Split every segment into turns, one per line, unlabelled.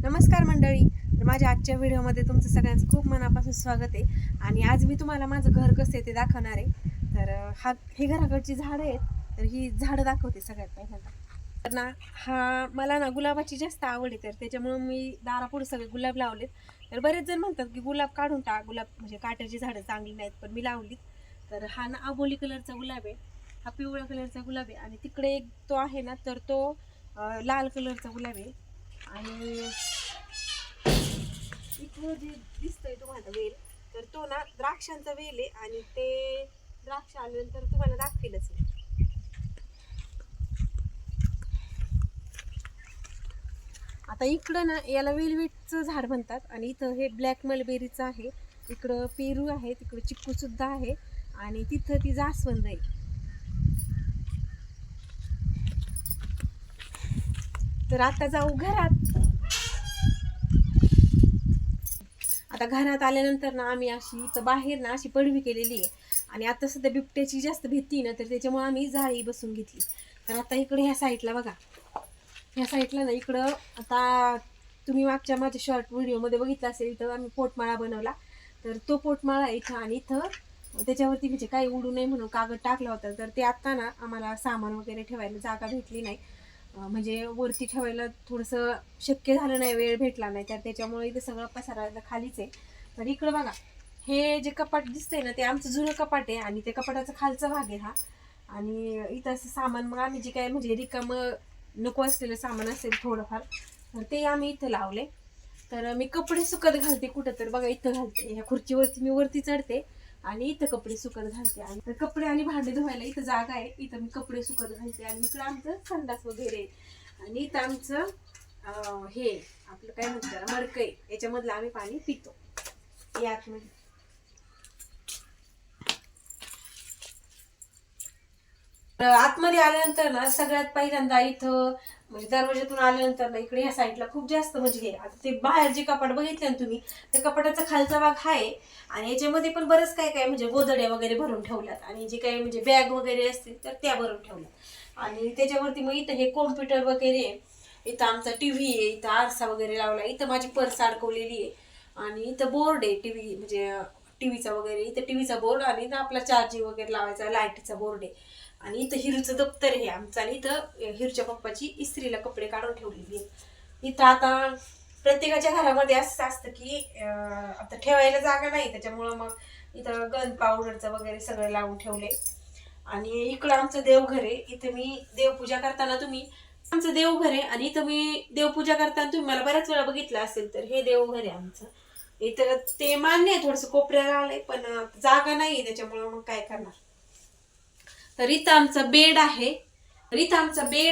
नमस्कार मंडळी. तर माझ्या आजच्या व्हिडिओमध्ये तुमचं सगळ्यांचं खूप मनापासून स्वागत आहे. आणि आज मी तुम्हाला माझं घर कसं आहे ते दाखवणार आहे. तर हे घराकडची झाडं आहेत. तर ही झाडं दाखवते सगळ्यात पहिल्यांदा. तर ना मला ना गुलाबाची जास्त आवड आहे. तर त्याच्यामुळं मी दारापुढे सगळे गुलाब लावलेत. तर बरेच जण म्हणतात की गुलाब काढून टाक, गुलाब म्हणजे काट्याची झाडं चांगली नाहीत, पण मी लावलीत. तर हा ना अबोली कलरचा गुलाब आहे, हा पिवळ्या कलरचा गुलाब आहे, आणि तिकडे एक तो आहे ना, तर तो लाल कलरचा गुलाब आहे. आणि इथं जे दिसतंय तुम्हाला वेल, तर तो ना द्राक्षांचा वेल आहे. आणि ते द्राक्ष आल्यानंतर तुम्हाला दाखवेलच मी. आता इकडं ना याला वेलवेटचं झाड म्हणतात, आणि इथं हे ब्लॅक मलबेरीचं आहे. इकडं पेरू आहे, तिकडं चिक्कू सुद्धा आहे, आणि तिथं ती जास्वंद आहे. तर आता जाऊ घरात. आता घरात आल्यानंतर ना आम्ही अशी इथं बाहेर ना अशी पडवी केलेली आहे. आणि आता सध्या बिबट्याची जास्त भीती ना, तर त्याच्यामुळे आम्ही जाळी बसून घेतली. तर आता इकडे ह्या साईडला बघा, ह्या साईडला ना इकडं आता तुम्ही मागच्या माझ्या शॉर्ट व्हिडिओमध्ये बघितलं असेल, इथं आम्ही पोटमाळा बनवला. तर तो पोटमाळा आहे इथं, आणि इथं त्याच्यावरती म्हणजे काही उडू नये म्हणून कागद टाकला होता. तर ते आता ना आम्हाला सामान वगैरे ठेवायला जागा भेटली नाही, म्हणजे वरती ठेवायला थोडंसं शक्य झालं नाही, वेळ भेटला नाही. तर त्याच्यामुळे इथं सगळं पसारायला खालीच आहे. तर इकडं बघा, हे जे कपाट दिसतंय ना, ते आमचं जुनं कपाट आहे, आणि ते कपाटाचा खालचा भाग आहे हा. आणि इथं असं सामान मग आम्ही जे काय म्हणजे रिकामं नको असलेलं सामान असेल थोडंफार, तर ते आम्ही इथं लावले. तर मी कपडे सुकत घालते कुठं, तर बघा इथं घालते, ह्या खुर्चीवरती मी वरती चढते आणि इथं कपडे सुकत घालते. आणि कपडे आणि भांडे धुवायला इथं जागा आहे, इथं मी कपडे सुकत घालते. आणि इकडं आमचं संडास वगैरे, आणि इथं आमचं हे आपलं काय म्हणतात त्याला, मडकं आहे, याच्यामधलं आम्ही पाणी पितो या आतमध्ये. आतमध्ये आल्यानंतर ना सगळ्यात पहिल्यांदा इथं म्हणजे दरवाज्यातून आल्यानंतर ना इकडे ह्या साईडला खूप जास्त म्हणजे हे आता ते बाहेर जे कपाट बघितलं ना तुम्ही, त्या कपाटाचा खालचा भाग आहे. आणि याच्यामध्ये पण बरंच काय काय म्हणजे गोधड्या वगैरे भरून ठेवल्यात, आणि जे काही म्हणजे बॅग वगैरे असतील तर त्या भरून ठेवल्यात. आणि त्याच्यावरती मग इथं हे कॉम्प्युटर वगैरे आहे, इथं आमचा टीव्ही आहे, इथं आरसा वगैरे लावला, इथं माझी पर्स अडकवलेली आहे. आणि इथं बोर्ड आहे टीव्ही म्हणजे टीव्हीचा वगैरे, इथं टीव्हीचा बोर्ड, आणि इथं आपला चार्जिंग वगैरे लावायचा लाईटीचा बोर्ड आहे. आणि इथं हिरूचं दप्तर आहे आमचं, आणि इथं हिरूच्या पप्पाची इस्त्रीला कपडे काढून ठेवलेली आहे. इथं आता प्रत्येकाच्या घरामध्ये असं असतं की आता ठेवायला जागा नाही, त्याच्यामुळं मग इथं गन पावडरचं वगैरे सगळं लावून ठेवले. आणि इकडं आमचं देवघर आहे, इथं मी देवपूजा करताना आमचं देवघर आहे, आणि इथं मी देवपूजा करताना तुम्ही मला बऱ्याच वेळा बघितलं असेल, तर हे देवघर आहे आमचं. इथं ते मान्य आहे थोडंसं कोपऱ्याला आलंय, पण जागा नाही त्याच्यामुळं मग काय करणार. तर इथं आमचा बेड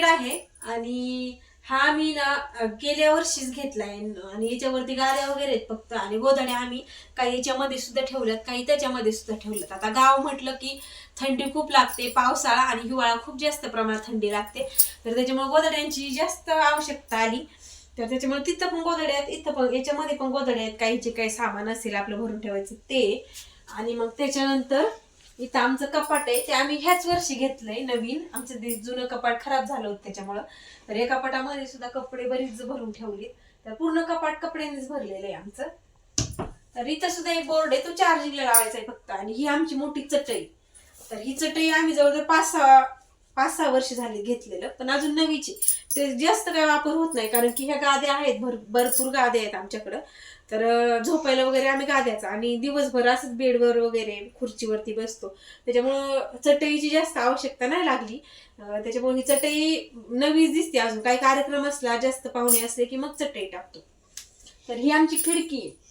आहे, आणि हा मी ना गेल्या वर्षीच घेतलाय. आणि याच्यावरती गाद्या वगैरे आहेत फक्त, आणि गोधड्या आम्ही काही याच्यामध्ये सुद्धा ठेवल्यात, काही त्याच्यामध्ये सुद्धा ठेवल्यात. आता गाव म्हटलं की थंडी खूप लागते, पावसाळा आणि हिवाळा खूप जास्त प्रमाणात थंडी लागते, तर त्याच्यामुळे गोधड्यांची जास्त आवश्यकता आली. तर त्याच्यामुळे तिथं पण गोधड्या आहेत, इथं पण याच्यामध्ये पण गोधड्या आहेत, काहीचे काही सामान असेल आपलं भरून ठेवायचं ते. आणि मग त्याच्यानंतर इथं आमचं कपाट आहे, ते आम्ही ह्याच वर्षी घेतलंय नवीन. आमचं ते जुनं कपाट खराब झालं होतं त्याच्यामुळं. तर या कपाटामध्ये सुद्धा कपडे बरीच भरून ठेवले, तर पूर्ण कपाट कपड्यांनीच भरलेलं आहे आमचं. तर इथं सुद्धा एक बोर्ड आहे, तो चार्जिंगला लावायचा आहे फक्त. आणि ही आमची मोठी चटई. तर ही चटई आम्ही जवळजवळ 5-6 वर्ष झाली घेतलेलं, पण अजून नवीची. ते जास्त काय वापर होत नाही, कारण की ह्या गाद्या आहेत, भरपूर गाद्या आहेत आमच्याकडं. तर झोपायला वगैरे आम्ही गाद्याचा, आणि दिवसभर असंच बेडवर वगैरे खुर्चीवरती बसतो, त्याच्यामुळं चटईची जास्त आवश्यकता नाही लागली. त्याच्यामुळे ही चटई नवीच दिसते. अजून काही कार्यक्रम असला, जास्त पाहुणे असले की मग चटई टाकतो. तर ही आमची खिडकी आहे.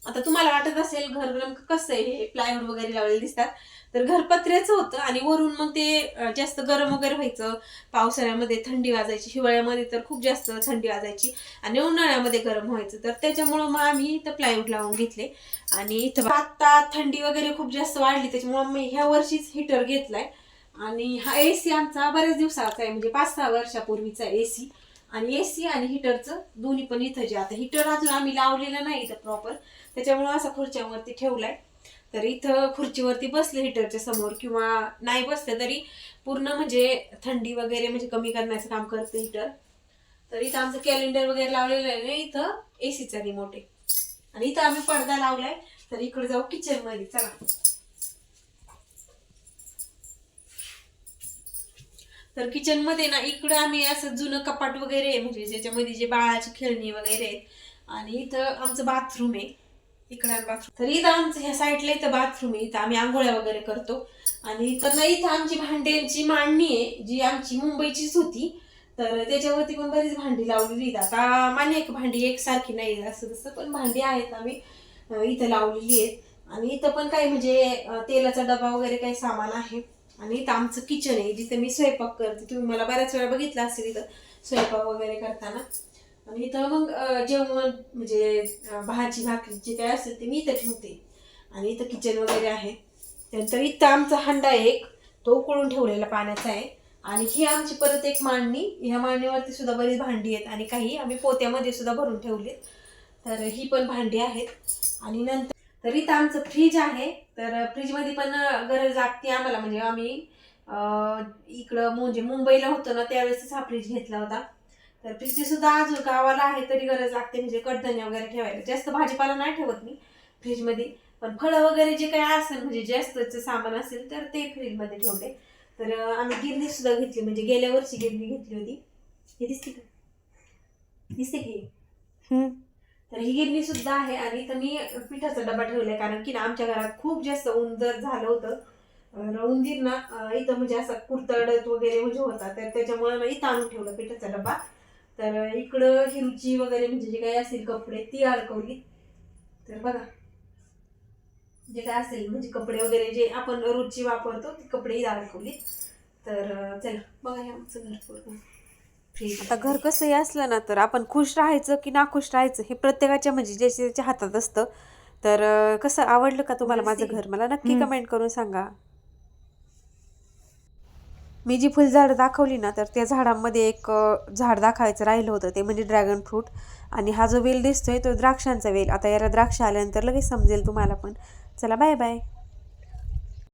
आता तुम्हाला वाटत असेल घर नेमकं कसं आहे, हे प्लायवूड वगैरे लावलेले दिसतात. तर घर पत्र्याचं होतं, आणि वरून मग ते जास्त गरम वगैरे व्हायचं. पावसाळ्यामध्ये थंडी वाजायची, हिवाळ्यामध्ये तर खूप जास्त थंडी वाजायची, आणि उन्हाळ्यामध्ये गरम व्हायचं. तर त्याच्यामुळं मग आम्ही इथं प्लायवूड लावून घेतले. आणि इथं आता थंडी वगैरे खूप जास्त वाढली, त्याच्यामुळं मी ह्या वर्षीच हीटर घेतलाय. आणि हा एसी आमचा बऱ्याच दिवसाचा आहे, म्हणजे 5-6 वर्षापूर्वीचा एसी. आणि एसी आणि हिटरचं दोन्ही पण इथं जे, आता हिटर अजून आम्ही लावलेलं नाही इथं प्रॉपर, त्याच्यामुळे असं खुर्च्यावरती ठेवलाय. तर इथं खुर्चीवरती बसले हिटरच्या समोर, किंवा नाही बसले तरी पूर्ण म्हणजे थंडी वगैरे म्हणजे कमी करण्याचं काम करते हिटर. तर इथं आमचं कॅलेंडर वगैरे लावलेलं आहे ना, इथं एसीचा रिमोट आहे आणि इथं आम्ही पडदा लावलाय. तर इकडे जाऊ किचन मध्ये, चला. तर किचन मध्ये ना इकडं आम्ही असं जुनं कपाट वगैरे आहे, म्हणजे ज्याच्यामध्ये जे बाळाची खेळणी वगैरे आहेत. आणि इथं आमचं बाथरूम आहे, इकडं बाथरूम. तर इथं आमचं ह्या साईडला इथं बाथरूम आहे, इथं आम्ही आंघोळ्या वगैरे करतो. आणि इथं आमची भांड्यांची मांडणी आहे, जी आमची मुंबईचीच होती. तर त्याच्यावरती पण बरीच भांडी लावलेली आहेत. आता मान्य एक भांडी एकसारखी नाही असं तसं, पण भांडी आहेत आम्ही इथं लावलेली आहेत. आणि इथं पण काही म्हणजे तेलाचा डबा वगैरे काही सामान आहे. आणि इथं आमचं किचन आहे, जिथं मी स्वयंपाक करते. तुम्ही मला बऱ्याच वेळा बघितलं असेल इथं स्वयंपाक वगैरे करताना. आणि इथं मग जेवण म्हणजे भाजी भाकरी जे काय असेल ते मी इथं ठेवते. आणि इथं किचन वगैरे आहे. त्यानंतर इथं आमचा हंडा आहे एक, तो उकळून ठेवलेला पाण्याचा आहे. आणि ही आमची परत एक मांडणी, ह्या मांडणीवरती सुद्धा बरीच भांडी आहेत आणि काही आम्ही पोत्यामध्ये सुद्धा भरून ठेवलीत. तर ही पण भांडी आहेत. आणि नंतर तर इथं आमचं फ्रीज आहे. तर फ्रीजमध्ये पण गरज लागते आम्हाला, म्हणजे आम्ही इकडं म्हणजे मुंबईला होतो ना त्यावेळेसच हा फ्रीज घेतला होता. तर फ्रीजची सुद्धा अजून गावाला आहे तरी गरज लागते, म्हणजे कडधान्य वगैरे ठेवायला. जास्त भाजीपाला नाही ठेवत मी फ्रीजमध्ये, पण फळं वगैरे जे काही असेल म्हणजे जास्तचं सामान असेल तर ते फ्रीजमध्ये ठेवते. तर आम्ही गिरणी सुद्धा घेतली, म्हणजे गेल्या वर्षी गिरणी घेतली होती. हे दिसते का, दिसते की. तर ही गिरणी सुद्धा आहे. आणि इथं मी पिठाचा डबा ठेवलाय, कारण की ना आमच्या घरात खूप जास्त उंदर झालं होतं. उंदीर ना इथं म्हणजे असं कुरतडत वगैरे म्हणजे होता, तर त्याच्यामुळे ना इथं आणून ठेवलं पिठाचा डबा. तर इकडं हिरची वगैरे म्हणजे जे काही असेल कपडे ती अडकवली. तर बघा जे काय असेल म्हणजे कपडे वगैरे जे आपण रोजची वापरतो ते कपडेही अडकवली. तर चला बघा हे आमचं घर पूर्ण. आता घर कसंही असलं ना तर आपण खुश राहायचं की नाखुश राहायचं हे प्रत्येकाच्या म्हणजे ज्याच्या त्याच्या हातात असतं. तर कसं आवडलं का तुम्हाला माझं घर, मला नक्की कमेंट करून सांगा. मी जी फुलझाडं दाखवली ना तर त्या झाडांमध्ये एक झाड दाखवायचं राहिलं होतं, ते म्हणजे ड्रॅगन फ्रूट. आणि हा जो वेल दिसतोय तो द्राक्षांचा वेल. आता याला द्राक्ष आल्यानंतर लगेच समजेल तुम्हाला पण. चला बाय बाय.